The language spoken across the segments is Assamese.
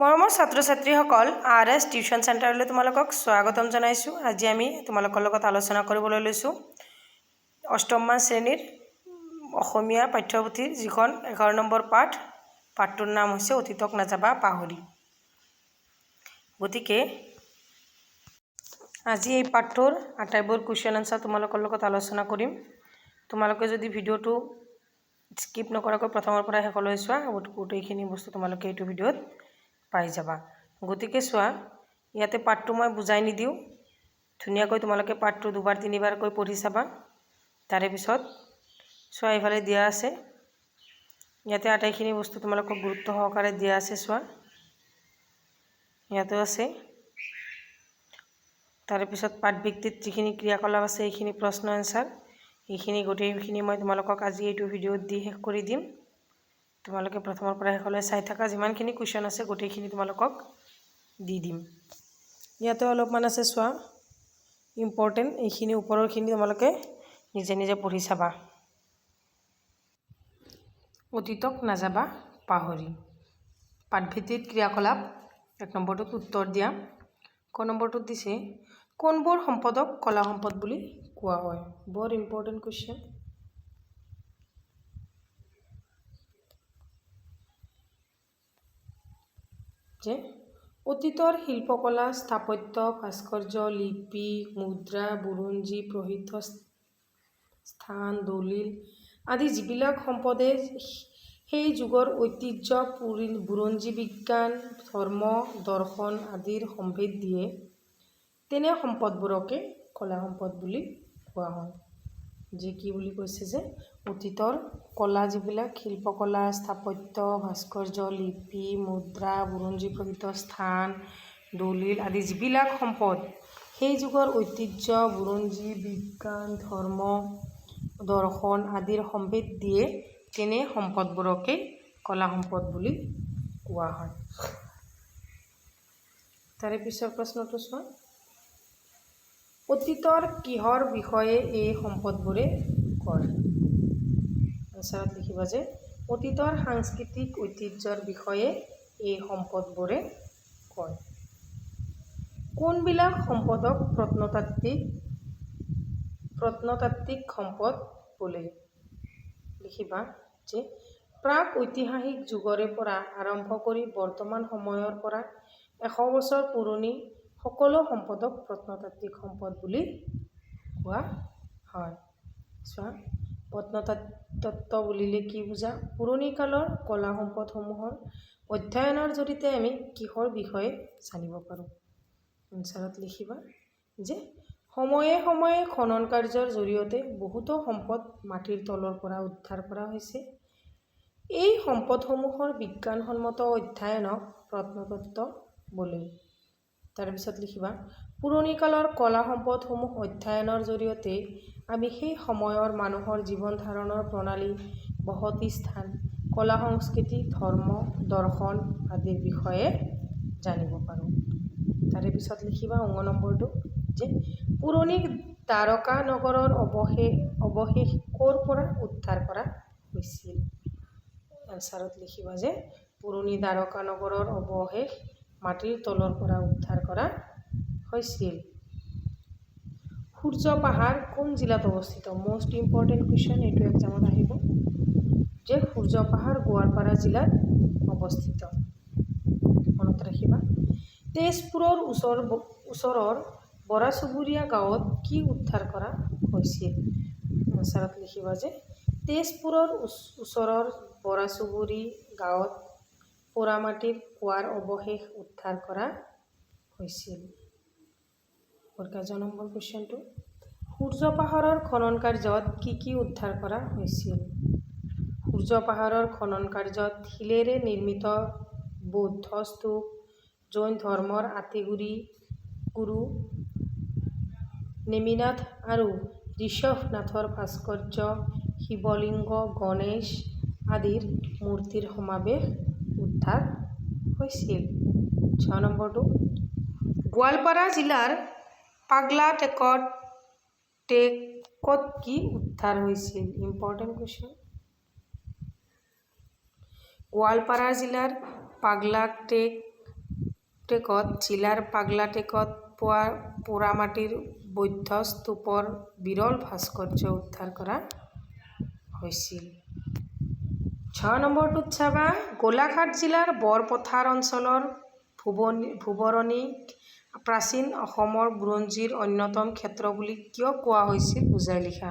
মৰমৰ ছাত্ৰ ছাত্ৰীসকল RS টিউশ্যন চেণ্টাৰলৈ তোমালোকক স্বাগতম জনাইছোঁ। আজি আমি তোমালোকৰ লগত আলোচনা কৰিবলৈ লৈছোঁ অষ্টমমান শ্ৰেণীৰ অসমীয়া পাঠ্যপুথিৰ যিখন 11 নম্বৰ পাঠটোৰ নাম হৈছে অতীতক নাযাবা পাহৰি। গতিকে আজি এই পাঠটোৰ আটাইবোৰ কুৱেশ্যন আনচাৰ তোমালোকৰ লগত আলোচনা কৰিম। তোমালোকে যদি ভিডিঅ'টো স্কিপ নকৰাকৈ প্ৰথমৰ পৰা শেষলৈ চোৱা, গোটেইখিনি বস্তু তোমালোকে এইটো ভিডিঅ'ত পাই যাবা। গতিকে চোৱা, ইয়াতে পাঠটো মই বুজাই নিদিওঁ, ধুনীয়াকৈ তোমালোকে পাঠটো দুবাৰ তিনিবাৰকৈ পঢ়ি চাবা। তাৰে পিছত চোৱা, এইফালে দিয়া আছে, ইয়াতে আটাইখিনি বস্তু তোমালোকক গুৰুত্ব সহকাৰে দিয়া আছে। চোৱা, ইয়াতো আছে। তাৰে পিছত পাঠভিত্তিত যিখিনি ক্ৰিয়াকলাপ আছে, এইখিনি প্ৰশ্ন এনচাৰ, এইখিনি গোটেইখিনি মই তোমালোকক আজি এইটো ভিডিঅ'ত দি শেষ কৰি দিম। তোমালোকে প্ৰথমৰ পৰা শেষলৈ চাই থাকা, যিমানখিনি কুৱেশ্যন আছে গোটেইখিনি তোমালোকক দি দিম। ইয়াতে অলপমান আছে, চোৱা, ইম্পৰ্টেণ্ট, এইখিনি ওপৰৰখিনি তোমালোকে নিজে নিজে পঢ়ি চাবা। অতীতক নাযাবা পাহৰি। পাঠভিত্তিত ক্ৰিয়াকলাপ 1 নম্বৰটোত উত্তৰ দিয়া। ক নম্বৰটোত দিছে, কোনবোৰ সম্পদক কলা সম্পদ বুলি কোৱা হয়? বৰ ইম্পৰ্টেণ্ট কুৱেশ্যন। যে অতীতৰ শিল্পকলা, স্থাপত্য, ভাস্কৰ্য, লিপি, মুদ্ৰা, বুৰঞ্জী, প্ৰসিদ্ধ স্থান, দলিল আদি যিবিলাক সম্পদে সেই যুগৰ ঐতিহ্য, বুৰঞ্জী বিজ্ঞান, ধৰ্ম, দৰ্শন আদিৰ সম্ভেদ দিয়ে, তেনে সম্পদবোৰকে কলা সম্পদ বুলি কোৱা হয়। যে কি বুলি কৈছে, যে অতীতৰ কলা যিবিলাক, শিল্পকলা, স্থাপত্য, ভাস্কৰ্য, লিপি, মুদ্ৰা, বুৰঞ্জী, প্ৰসিদ্ধ স্থান, দলিল আদি যিবিলাক সম্পদ সেই যুগৰ ঐতিহ্য, বুৰঞ্জী বিজ্ঞান, ধৰ্ম, দৰ্শন আদিৰ সম্ভেদ দিয়ে, তেনে সম্পদবোৰকে কলা সম্পদ বুলি কোৱা হয়। তাৰে পিছৰ প্ৰশ্নটো চোৱা, অতীতৰ কিহৰ বিষয়ে এই সম্পদবোৰে কয়? আনচাৰত লিখিবা যে অতীতৰ সাংস্কৃতিক ঐতিহ্যৰ বিষয়ে এই সম্পদবোৰে কয়। কোনবিলাক সম্পদক প্ৰত্নতাত্ত্বিক সম্পদ বোলে? লিখিবা যে প্ৰাক ঐতিহাসিক যুগৰে পৰা আৰম্ভ কৰি বৰ্তমান সময়ৰ পৰা 100 বছৰ পুৰণি সকলো সম্পদক প্ৰত্নতাত্ত্বিক সম্পদ বুলি কোৱা হয়। চোৱা, প্ৰত্নতত্ত্ব বুলিলে কি বুজা? পুৰণি কালৰ কলা সম্পদসমূহৰ অধ্যয়নৰ জৰিয়তে আমি কিহৰ বিষয়ে জানিব পাৰোঁ? আনচাৰত লিখিবা যে সময়ে সময়ে খনন কাৰ্যৰ জৰিয়তে বহুতো সম্পদ মাটিৰ তলৰ পৰা উদ্ধাৰ কৰা হৈছে। এই সম্পদসমূহৰ বিজ্ঞানসন্মত অধ্যয়নক প্ৰত্নতত্ত্ব বোলে। তাৰপিছত লিখিবা, পুৰণি কালৰ কলা সম্পদসমূহ অধ্যয়নৰ জৰিয়তে আমি সেই সময়ৰ মানুহৰ জীৱন ধাৰণৰ প্ৰণালী, বসতি স্থান, কলা সংস্কৃতি, ধৰ্ম, দৰ্শন আদিৰ বিষয়ে জানিব পাৰোঁ। তাৰে পিছত লিখিবা 9 নম্বৰটো, যে পুৰণি দ্বাৰকা নগৰৰ অৱশেষ ক'ৰ পৰা উদ্ধাৰ কৰা হৈছিল? আনচাৰত লিখিবা যে পুৰণি দ্বাৰকা নগৰৰ অৱশেষ মাটিৰ তলৰ পৰা উদ্ধাৰ কৰা হৈছিল। সূৰ্য পাহাৰ কোন জিলাত অৱস্থিত? মোষ্ট ইম্পৰ্টেণ্ট কুৱেশ্যন, এইটো এক্সামত আহিব, যে সূৰ্য পাহাৰ গোৱালপাৰা জিলাত অৱস্থিত। মনত ৰাখিবা। তেজপুৰৰ ওচৰৰ বৰাচুবুৰীয়া গাঁৱত কি উদ্ধাৰ কৰা হৈছিল? আনচাৰত লিখিবা যে তেজপুৰৰ ওচৰৰ বৰাচুবুৰী গাঁৱত পোৰামাটিৰ কুঁৱাৰ অৱশেষ উদ্ধাৰ কৰা হৈছিল। 1 নম্বৰ কুৱেশ্যনটো, সূৰ্য পাহাৰৰ খনন কাৰ্যত কি উদ্ধাৰ কৰা হৈছিল? সূৰ্য পাহাৰৰ খনন কাৰ্যত শিলেৰে নিৰ্মিত বৌদ্ধ স্তূপ, জৈন ধৰ্মৰ আতিগুৰু নেমিনাথ আৰু ঋষভনাথৰ ভাস্কৰ্য, শিৱলিংগ, গণেশ আদিৰ মূৰ্তিৰ সমাৱেশ উদ্ধাৰ হৈছিল। 6 নম্বৰটো, গোৱালপাৰা জিলাৰ পাগলা টেকত কি উদ্ধাৰ হৈছিল? Important question. গোৱালপাৰা জিলাৰ পাগলা টেক টেকত জিলাৰ পাগলাটেকত পোৱা পোৰামাটিৰ বৌদ্ধ স্তূপৰ বিৰল ভাস্কৰ্য উদ্ধাৰ কৰা হৈছিল। 6 নম্বৰটোত চাবা গোলাঘাট জিলাৰ বৰপথাৰ অঞ্চলৰ ভুৱৰণীক প্ৰাচীন অসমৰ বুৰঞ্জীৰ অন্যতম ক্ষেত্ৰ বুলি কিয় কোৱা হৈছিল বুজাই লিখা।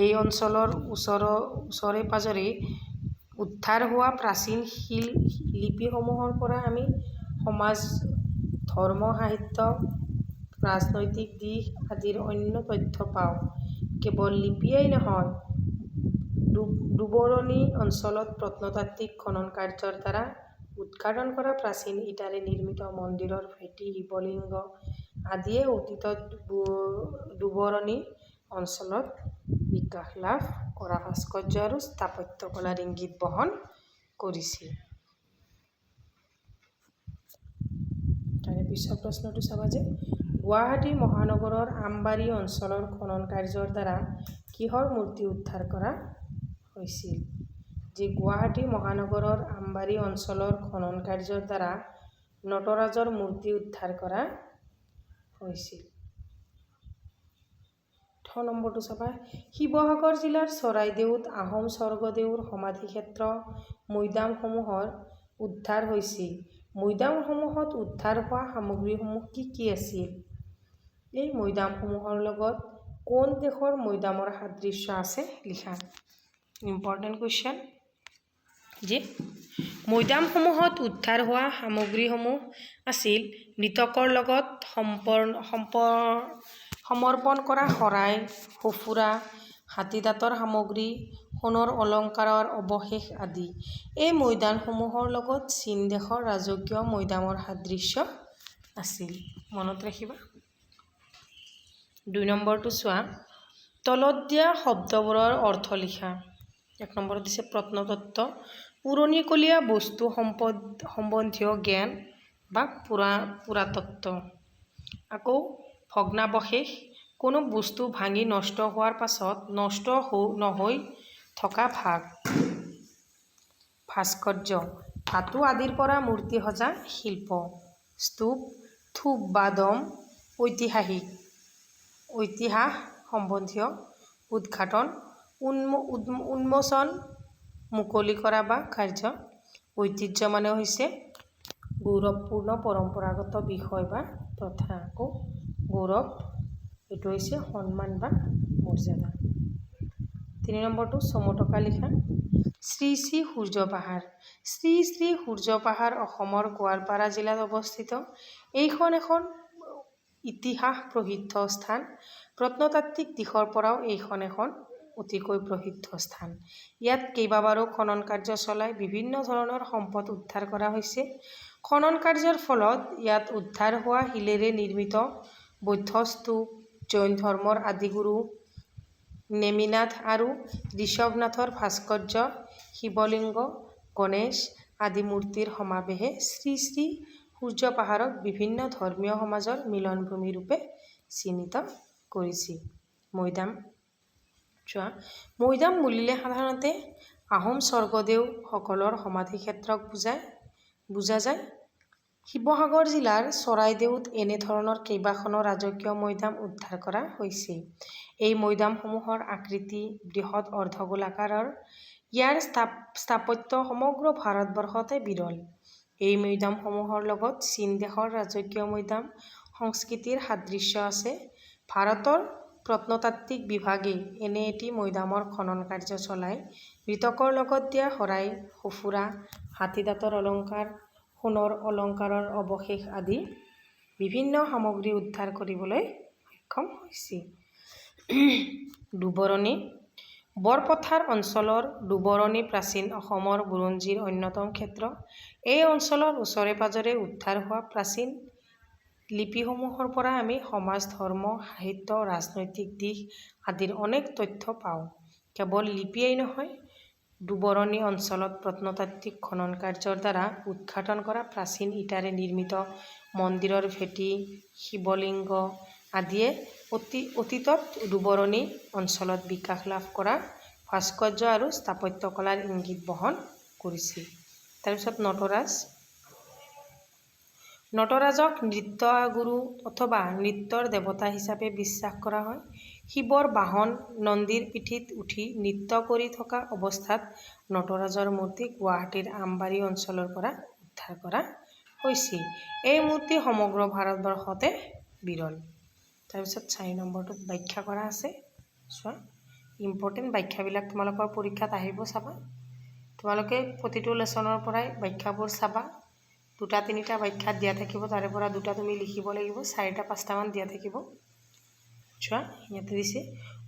এই অঞ্চলৰ ওচৰে পাজৰে উদ্ধাৰ হোৱা প্ৰাচীন শিল লিপিসমূহৰ পৰা আমি সমাজ, ধৰ্ম, সাহিত্য, ৰাজনৈতিক দিশ আদিৰ অন্য তথ্য পাওঁ। কেৱল লিপিয়েই নহয়, ডুবৰণী অঞ্চলত প্ৰত্নতাত্ত্বিক খনন কাৰ্যৰ দ্বাৰা উৎঘাটন কৰা প্ৰাচীন ইটাৰে নিৰ্মিত মন্দিৰৰ ভেটি, শিৱলিংগ আদিয়ে অতীতত ডুবৰণী অঞ্চলত বিকাশ লাভ কৰা ভাস্কৰ্য আৰু স্থাপত্য কলাৰ ইংগিত বহন কৰিছিল। তাৰে পিছৰ প্ৰশ্নটো চাবা যে গুৱাহাটী মহানগৰৰ আমবাৰী অঞ্চলৰ খনন কাৰ্যৰ দ্বাৰা কিহৰ মূৰ্তি উদ্ধাৰ কৰা হৈছিল। যে গুৱাহাটী মহানগৰৰ আমবাৰী অঞ্চলৰ খনন কাৰ্যৰ দ্বাৰা নটৰাজৰ মূৰ্তি উদ্ধাৰ কৰা হৈছিল। 6 নম্বৰটো চাবা শিৱসাগৰ জিলাৰ চৰাইদেউত আহোম স্বৰ্গদেউৰ সমাধিক্ষেত্ৰ মৈদামসমূহৰ উদ্ধাৰ হৈছিল। মৈদামসমূহত উদ্ধাৰ হোৱা সামগ্ৰীসমূহ কি কি আছিল? এই মৈদামসমূহৰ লগত কোন দেশৰ মৈদামৰ সাদৃশ্য আছে লিখা। Important question. যে মৈদামসমূহত উদ্ধাৰ হোৱা সামগ্ৰীসমূহ আছিল মৃতকৰ লগত সমৰ্পণ কৰা শৰাই, সঁফুৰা, হাতীদাঁতৰ সামগ্ৰী, সোণৰ অলংকাৰৰ অৱশেষ আদি। এই মৈদামসমূহৰ লগত চীন দেশৰ ৰাজকীয় মৈদামৰ সাদৃশ্য আছিল। মনত ৰাখিবা। 2 নম্বৰটো চোৱা তলত দিয়া শব্দবোৰৰ অৰ্থ লিখা। 1 নম্বৰত দিছে প্ৰত্নতত্ত্ব পুৰণিকলীয়া বস্তু সম্বন্ধীয় জ্ঞান বা পুৰাতত্ত্ব। আকৌ ভগ্নাৱশেষ কোনো বস্তু ভাঙি নষ্ট হোৱাৰ পাছত নষ্ট নহৈ থকা ভাগ। ভাস্কৰ্য ধাতু আদিৰ পৰা মূৰ্তি সজা শিল্প। স্তূপ, থূপ বা দম ঐতিহাস সম্বন্ধীয় উদ্ঘাটন, উন্মোচন, মুকলি কৰা বা কাৰ্য। ঐতিহ্য মানে হৈছে গৌৰৱপূৰ্ণ পৰম্পৰাগত বিষয় বা প্ৰথা। আকৌ গৌৰৱ এইটো হৈছে সন্মান বা মৰ্যাদা। 3 নম্বৰটো চমুটকা লিখা। শ্ৰী শ্ৰী সূৰ্য পাহাৰ। শ্ৰী শ্ৰী সূৰ্য পাহাৰ অসমৰ গোৱালপাৰা জিলাত অৱস্থিত। এইখন এখন ইতিহাস প্ৰসিদ্ধ স্থান। প্ৰত্নতাত্ত্বিক দিশৰ পৰাও এইখন এখন অতিকৈ প্ৰসিদ্ধ স্থান। ইয়াত কেইবাবাৰো খনন কাৰ্য চলাই বিভিন্ন ধৰণৰ সম্পদ উদ্ধাৰ কৰা হৈছে। খনন কাৰ্যৰ ফলত ইয়াত উদ্ধাৰ হোৱা শিলেৰে নিৰ্মিত বৌদ্ধ স্তূপ, জৈন ধৰ্মৰ আদিগুৰু নেমিনাথ আৰু ঋষভনাথৰ ভাস্কৰ্য, শিৱলিংগ, গণেশ আদি মূৰ্তিৰ সমাৱেশে শ্ৰী শ্ৰী সূৰ্য পাহাৰক বিভিন্ন ধৰ্মীয় সমাজৰ মিলনভূমি ৰূপে চিহ্নিত কৰিছিল। মৈদাম চোৱা মৈদাম বুলিলে সাধাৰণতে আহোম স্বৰ্গদেউসকলৰ সমাধিক্ষেত্ৰক বুজা যায়। শিৱসাগৰ জিলাৰ চৰাইদেউত এনেধৰণৰ কেইবাখনো ৰাজকীয় মৈদাম উদ্ধাৰ কৰা হৈছে। এই মৈদামসমূহৰ আকৃতি বৃহৎ অৰ্ধগোলাকাৰৰ। ইয়াৰ স্থাপত্য সমগ্ৰ ভাৰতবৰ্ষতে বিৰল। এই মৈদামসমূহৰ লগত চীন দেশৰ ৰাজকীয় মৈদাম সংস্কৃতিৰ সাদৃশ্য আছে। ভাৰতৰ প্ৰত্নতাত্ত্বিক বিভাগে এনে এটি মৈদামৰ খনন কাৰ্য চলাই মৃতকৰ লগত দিয়া শৰাই, সঁফুৰা, হাতীদাঁতৰ অলংকাৰ, সোণৰ অলংকাৰৰ অৱশেষ আদি বিভিন্ন সামগ্ৰী উদ্ধাৰ কৰিবলৈ সক্ষম হৈছে। ডুবৰণী বৰপথাৰ অঞ্চলৰ ডুবৰণী প্ৰাচীন অসমৰ বুৰঞ্জীৰ অন্যতম ক্ষেত্ৰ। এই অঞ্চলৰ ওচৰে পাজৰে উদ্ধাৰ হোৱা প্ৰাচীন লিপিসমূহৰ পৰা আমি সমাজ, ধৰ্ম, সাহিত্য, ৰাজনৈতিক দিশ আদিৰ অনেক তথ্য পাওঁ। কেৱল লিপিয়েই নহয়, ডুবৰণী অঞ্চলত প্ৰত্নতাত্ত্বিক খনন কাৰ্যৰ দ্বাৰা উদ্ঘাটন কৰা প্ৰাচীন ইটাৰে নিৰ্মিত মন্দিৰৰ ভেটি, শিৱলিংগ আদিয়ে অতীতত ডুবৰণী অঞ্চলত বিকাশ লাভ কৰা ভাস্কৰ্য আৰু স্থাপত্য কলাৰ ইংগিত বহন কৰিছিল। তাৰপিছত নটৰাজ নটৰাজক নৃত্যগুৰু অথবা নৃত্যৰ দেৱতা হিচাপে বিশ্বাস কৰা হয়। শিৱৰ বাহন নন্দীৰ পিঠিত উঠি নৃত্য কৰি থকা অৱস্থাত নটৰাজৰ মূৰ্তি গুৱাহাটীৰ আমবাৰী অঞ্চলৰ পৰা উদ্ধাৰ কৰা হৈছিল। এই মূৰ্তি সমগ্ৰ ভাৰতবৰ্ষতে বিৰল। তাৰপিছত 4 নম্বৰটোত ব্যাখ্যা কৰা আছে। চোৱা, ইম্পৰ্টেণ্ট ব্যাখ্যাবিলাক তোমালোকৰ পৰীক্ষাত আহিব, চাবা। তোমালোকে প্ৰতিটো লেচনৰ পৰাই ব্যাখ্যাবোৰ চাবা। 2-3টা ব্যাখ্যা দিয়া থাকিব, তাৰে পৰা 2টা তুমি লিখিব লাগিব, 4-5টামান দিয়া থাকিব। চোৱা, ইয়াতে দিছে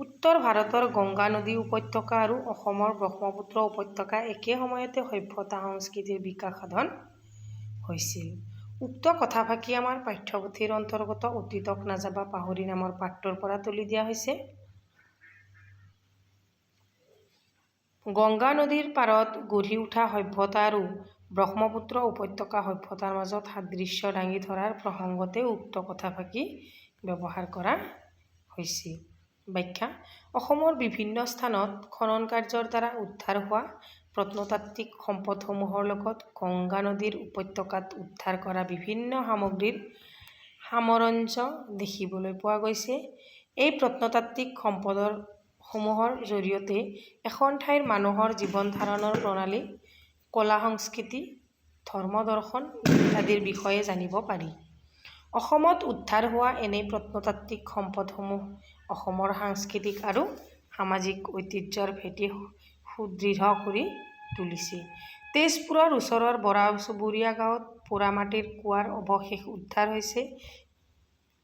উত্তৰ ভাৰতৰ গংগা নদী উপত্যকা আৰু অসমৰ ব্ৰহ্মপুত্ৰ উপত্যকা একে সময়তে সভ্যতা সংস্কৃতিৰ বিকাশ সাধন হৈছিল। উক্ত কথাফাকি আমাৰ পাঠ্যপুথিৰ অন্তৰ্গত অতীতক নাযাবা পাহৰি নামৰ পাঠটোৰ পৰা তুলি দিয়া হৈছে। গংগা নদীৰ পাৰত গঢ়ি উঠা সভ্যতা আৰু ব্ৰহ্মপুত্ৰ উপত্যকা সভ্যতাৰ মাজত সাদৃশ্য দাঙি ধৰাৰ প্ৰসংগতে উক্ত কথাফাকি ব্যৱহাৰ কৰা হৈছিল। ব্যাখ্যা: অসমৰ বিভিন্ন স্থানত খনন কাৰ্যৰ দ্বাৰা উদ্ধাৰ হোৱা প্ৰত্নতাত্ত্বিক সম্পদসমূহৰ লগত গংগা নদীৰ উপত্যকাত উদ্ধাৰ কৰা বিভিন্ন সামগ্ৰীৰ সামঞ্জস্য দেখিবলৈ পোৱা গৈছে। এই প্ৰত্নতাত্ত্বিক সম্পদসমূহৰ জৰিয়তে এখন ঠাইৰ মানুহৰ জীৱন ধাৰণৰ প্ৰণালী, কলা সংস্কৃতি, ধৰ্ম দৰ্শন ইত্যাদিৰ বিষয়ে জানিব পাৰি। অসমত উদ্ধাৰ হোৱা এনে প্ৰত্নতাত্ত্বিক সম্পদসমূহ অসমৰ সাংস্কৃতিক আৰু সামাজিক ঐতিহ্যৰ ভেটি সুদৃঢ় কৰি তুলিছে। তেজপুৰৰ ওচৰৰ বৰা চুবুৰীয়া গাঁৱত পোৰামাটিৰ কুঁৱাৰ অৱশেষ উদ্ধাৰ হৈছে।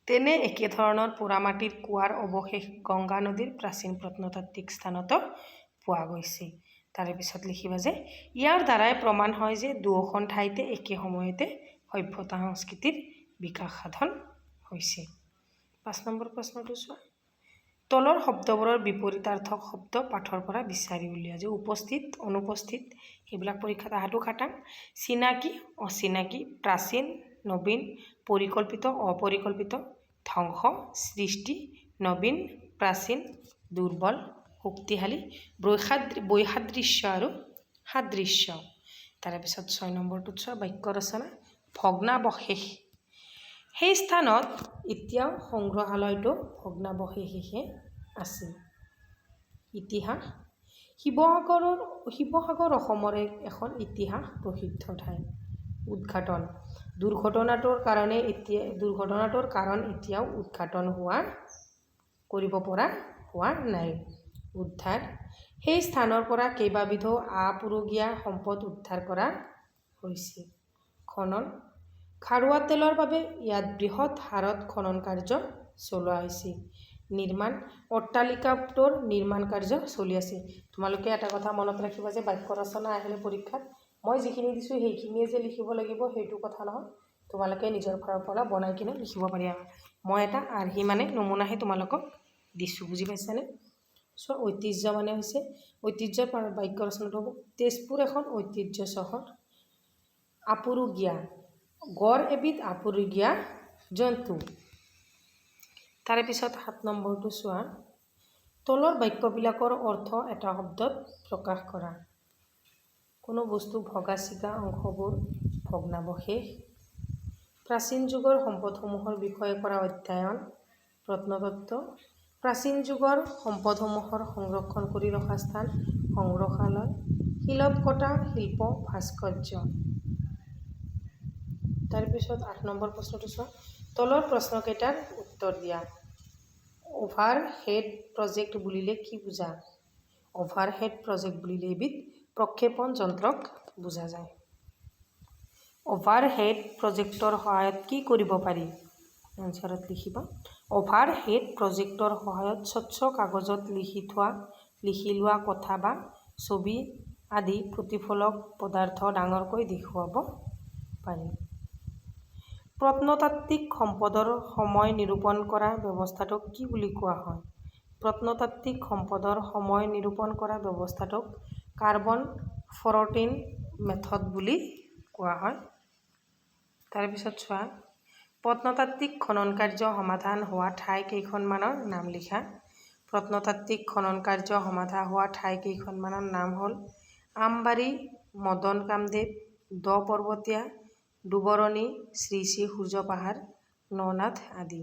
তেনে একেধৰণৰ পোৰামাটিৰ কুঁৱাৰ অৱশেষ গংগা নদীৰ প্ৰাচীন প্ৰত্নতাত্ত্বিক স্থানতো পোৱা গৈছে। তাৰে পিছত লিখিবা যে ইয়াৰ দ্বাৰাই প্ৰমাণ হয় যে দুয়োখন ঠাইতে একে সময়তে সভ্যতা সংস্কৃতিৰ বিকাশ সাধন হৈছে। 5 নম্বৰ প্ৰশ্নটো চোৱা, তলৰ শব্দবোৰৰ বিপৰীতাৰ্থক শব্দ পাঠৰ পৰা বিচাৰি উলিওৱা। যে উপস্থিত, অনুপস্থিত সেইবিলাক পৰীক্ষাত আহাটো খাটাং। চিনাকি, অচিনাকি, প্ৰাচীন, নবীন, পৰিকল্পিত, অপৰিকল্পিত, ধ্বংস, সৃষ্টি, নবীন, প্ৰাচীন, দুৰ্বল, শক্তিশালী, বৈসাদৃশ্য আৰু সাদৃশ্য। তাৰে পিছত 6 নম্বৰটোত চোৱা, বাক্য ৰচনা। ভগ্নাৱশেষ। সেই স্থানত এতিয়াও সংগ্ৰহালয়টো ভগ্নাৱশেষে আছে। ইতিহাস। শিৱসাগৰ অসমৰ এখন ইতিহাস প্ৰসিদ্ধ ঠাই। উদ্ঘাটন। দুৰ্ঘটনাটোৰ কাৰণ এতিয়াও উদ্ঘাটন কৰিব পৰা হোৱা নাই। উদ্ধাৰ। সেই স্থানৰ পৰা কেইবাবিধো আপুৰুগীয়া সম্পদ উদ্ধাৰ কৰা হৈছে। খনন। খাৰুৱা তেলৰ বাবে ইয়াত বৃহৎ হাৰত খনন কাৰ্য চলোৱা হৈছে। নিৰ্মাণ। অট্টালিকাটোৰ নিৰ্মাণ কাৰ্য চলি আছে। তোমালোকে এটা কথা মনত ৰাখিবা যে বাক্য ৰচনা আহিলে পৰীক্ষাত মই যিখিনি দিছোঁ সেইখিনিয়ে যে লিখিব লাগিব সেইটো কথা নহয়। তোমালোকে নিজৰ ফালৰ পৰা বনাই কিনে লিখিব পাৰিবা। মই এটা আৰ্হি মানে নমুনাহে তোমালোকক দিছোঁ, বুজি পাইছানে? চ' ঐতিহ্য মানে হৈছে, ঐতিহ্যৰ বাক্য ৰচনাটো হ'ব তেজপুৰ এখন ঐতিহ্য চহৰ। আপুৰুগীয়া। গড় এবিধ আপুৰুগীয়া জন্তু। তাৰে পিছত 7 নম্বৰটো চোৱা, তলৰ বাক্যবিলাকৰ অৰ্থ এটা শব্দত প্ৰকাশ কৰা। কোনো বস্তু ভগা চিগা অংশবোৰ ভগ্নাৱশেষ। প্ৰাচীন যুগৰ সম্পদসমূহৰ বিষয়ে কৰা অধ্যয়ন। প্ৰত্নতত্ত্ব। প্ৰাচীন যুগৰ সম্পদসমূহৰ সংৰক্ষণ কৰি ৰখা স্থান সংগ্ৰহালয়। শিলত কটা শিল্প ভাস্কৰ্য। তাৰপিছত 8 নম্বৰ প্ৰশ্নটো চোৱা, তলৰ প্ৰশ্নকেইটাৰ উত্তৰ দিয়া। অভাৰহেড প্ৰজেক্ট বুলিলে কি বুজা? অভাৰহেড প্ৰজেক্ট বুলিলে এবিধ প্ৰক্ষেপণ যন্ত্ৰক বুজা যায়। অভাৰহেড প্ৰজেক্টৰ সহায়ত কি কৰিব পাৰি? এনচাৰত লিখিবা। অভাৰহেড প্ৰজেক্টৰ সহায়ত স্বচ্ছ কাগজত লিখি লোৱা কথা বা ছবি আদি প্ৰতিফলক পদাৰ্থ ডাঙৰকৈ দেখুৱাব পাৰি। প্ৰত্নতাত্ত্বিক সম্পদৰ সময় নিৰূপণ কৰা ব্যৱস্থাটোক কি বুলি কোৱা হয়? প্ৰত্নতাত্ত্বিক সম্পদৰ সময় নিৰূপণ কৰা ব্যৱস্থাটোক কাৰ্বন 14 মেথড বুলি কোৱা হয়। তাৰপিছত চোৱা, প্ৰত্নতাত্ত্বিক খনন কাৰ্য সমাধান হোৱা ঠাই কেইখনমানৰ নাম লিখা। প্ৰত্নতাত্ত্বিক খনন কাৰ্য সমাধা হোৱা ঠাই কেইখনমানৰ নাম হ'ল আমবাৰী, মদন কামদেৱ, দ পৰ্বতীয়া, দুবৰণী, শ্ৰী শ্ৰী সূৰ্য পাহাৰ, ননাথ আদি।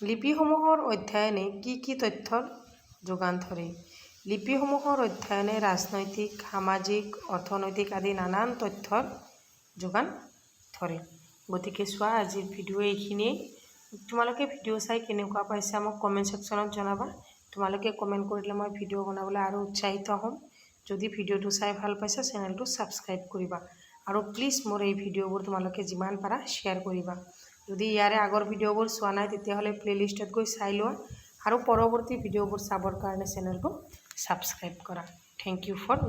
লিপিসমূহৰ অধ্যয়নে কি তথ্যৰ যোগান ধৰে? লিপিসমূহৰ অধ্যয়নে ৰাজনৈতিক, সামাজিক, অৰ্থনৈতিক আদি নানান তথ্যৰ যোগান ধৰে। গতিকে চোৱা, আজিৰ ভিডিঅ' এইখিনিয়ে। তোমালোকে ভিডিঅ' চাই কেনেকুৱা পাইছা মোক কমেণ্ট ছেকশ্যনত জনাবা। তোমালোকে কমেণ্ট কৰিলে মই ভিডিঅ' বনাবলৈ আৰু উৎসাহিত হ'ম। যদি ভিডিঅ'টো চাই ভাল পাইছা, চেনেলটো ছাবস্ক্ৰাইব কৰিবা আৰু প্লিজ মোৰ এই ভিডিঅ'বোৰ তোমালোকে যিমান পাৰা শ্বেয়াৰ কৰিবা। যদি ইয়াৰে আগৰ ভিডিঅ'বোৰ চোৱা নাই তেতিয়াহ'লে প্লে'লিষ্টত গৈ চাই লোৱা আৰু পৰৱৰ্তী ভিডিঅ'বোৰ চাবৰ কাৰণে চেনেলটো ছাবস্ক্ৰাইব কৰা। Thank U for